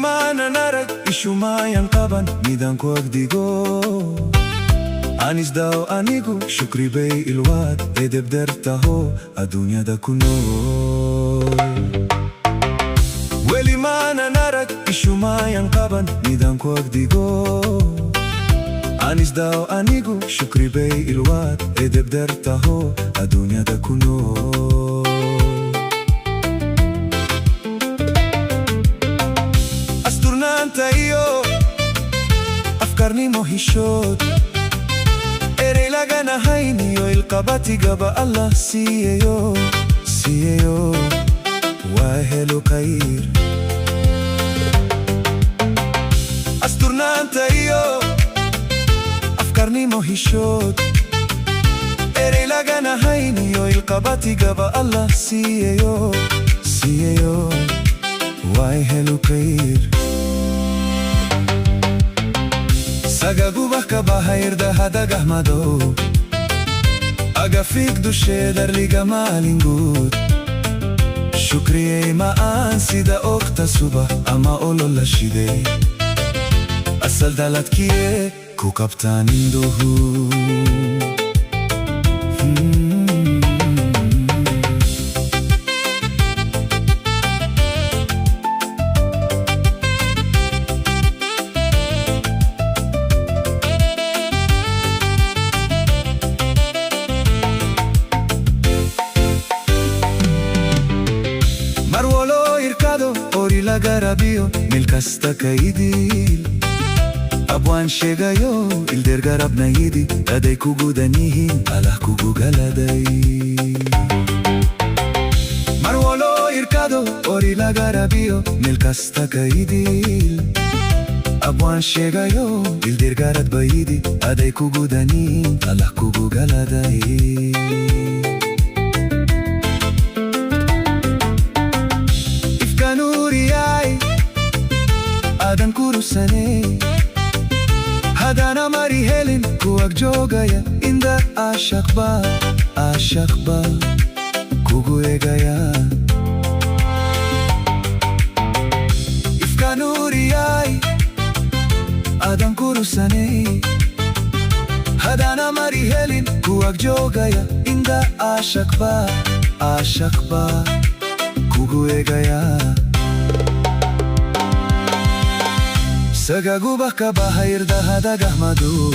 mana narag ishumayan qaban midaan ku agdigo anis daw anigu shukri bay ilwaad edeb dartaho adduunyada ku nool weli mana narag ishumayan qaban midaan ku agdigo anis daw anigu shukri bay ilwaad edeb dartaho adduunyada ku nool asturnaanta iyo afkarnimo hishod erey lagana hayniyo ilqabatigaba allah siiyeyo waa helo khayr asturnaanta iyo afkarnimo hishod erey lagana hayniyo ilqabatigaba allah siiyeyo waa helo khayr sagagubah kabahayirda hadagah madow agafig dusheedar ligamaalingud shukriyey ma'aan sida ogta subah ama olol la shidey asal daladkiye ku qabtaan induhu garabiyo meel kasta ka idil abwaan sheegayo ildeer garabna yidi daday kugu dan yihiin allah kugu galaday mar walo irkado ori la garabiyo meel kasta ka idil abwaan sheegayo ildeer garabna yidi daday kugu dan yihiin allah kugu galaday adan kurusane hadana mari helin kuwag joogaya inda ashaqba kugu egaya ifkanuriyay adan kurusane hadana mari helin kuwag joogaya inda ashaqba kugu egaya sagagubah kabahayirda hadagah madow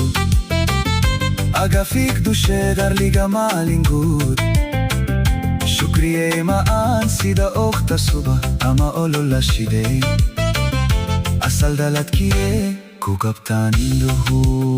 agafig dusheedar ligamaalingud shukriyey ma'aan sida ogta subah ama olol la shidey asal daladkiye ku qabtaan induhu